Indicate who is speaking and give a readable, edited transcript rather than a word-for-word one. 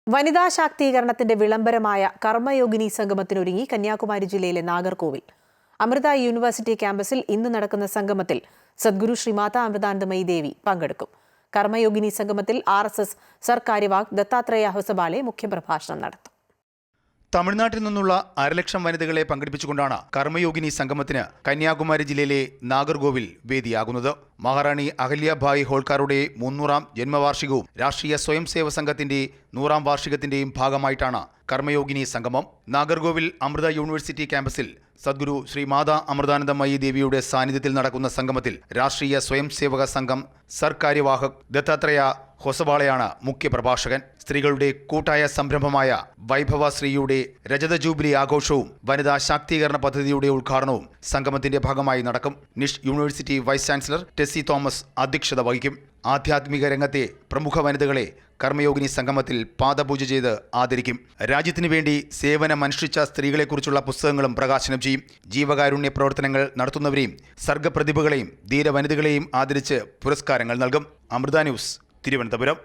Speaker 1: വനിതാ ശാക്തീകരണത്തിന്റെ വിളംബരമായ കർമ്മയോഗിനി സംഗമത്തിനൊരുങ്ങി കന്യാകുമാരി ജില്ലയിലെ നാഗർകോവിൽ. അമൃത യൂണിവേഴ്സിറ്റി ക്യാമ്പസിൽ ഇന്ന് നടക്കുന്ന സംഗമത്തിൽ സദ്ഗുരു ശ്രീ മാതാ അമൃതാനന്ദമയി ദേവി പങ്കെടുക്കും. കർമ്മയോഗിനി സംഗമത്തിൽ RSS സർക്കാര്യവാഹ് ദത്താത്രേയ ഹൊസബാലെ മുഖ്യപ്രഭാഷണം നടത്തും.
Speaker 2: തമിഴ്നാട്ടിൽ നിന്നുള്ള 1,00,000 വനിതകളെ പങ്കെടുപ്പിച്ചുകൊണ്ടാണ് കർമ്മയോഗിനി സംഗമത്തിന് കന്യാകുമാരി ജില്ലയിലെ നാഗർകോവിൽ വേദിയാകുന്നത്. മഹാറാണി അഹല്യാഭായ് ഹോൾക്കാരുടെ 300ാം ജന്മവാർഷികവും രാഷ്ട്രീയ സ്വയം സേവക സംഘത്തിന്റെ 100ാം വാർഷികത്തിന്റെയും ഭാഗമായിട്ടാണ് കർമ്മയോഗിനി സംഗമം. നാഗർകോവിൽ അമൃത യൂണിവേഴ്സിറ്റി ക്യാമ്പസിൽ സദ്ഗുരു ശ്രീ മാതാ അമൃതാനന്ദമയി ദേവിയുടെ സാന്നിധ്യത്തിൽ നടക്കുന്ന സംഗമത്തിൽ രാഷ്ട്രീയ സ്വയം സേവക സംഘം സർക്കാര്യവാഹക് ദത്താത്രേയ ഹൊസബാളയാണ് മുഖ്യപ്രഭാഷകൻ. സ്ത്രീകളുടെ കൂട്ടായ സംരംഭമായ വൈഭവശ്രീയുടെ രജത ജൂബിലി ആഘോഷവും വനിതാ ശാക്തീകരണ പദ്ധതിയുടെ ഉദ്ഘാടനവും സംഗമത്തിന്റെ ഭാഗമായി നടക്കും. NISH university vice chancellor Tessy Thomas അധ്യക്ഷത വഹിക്കും. ആധ്യാത്മിക രംഗത്തെ പ്രമുഖ വനിതകളെ കർമ്മയോഗിനി സംഗമത്തിൽ പാദപൂജ ചെയ്ത് ആദരിക്കും. രാജ്യത്തിനു വേണ്ടി സേവനമനുഷ്ഠിച്ച സ്ത്രീകളെക്കുറിച്ചുള്ള പുസ്തകങ്ങളും പ്രകാശനം ചെയ്യും. ജീവകാരുണ്യ പ്രവർത്തനങ്ങൾ നടത്തുന്നവരെയും സർഗപ്രതിഭകളെയും ധീരവനിതകളെയും ആദരിച്ച് പുരസ്കാരങ്ങൾ നൽകും. അമൃത ന്യൂസ്, തിരുവനന്തപുരം.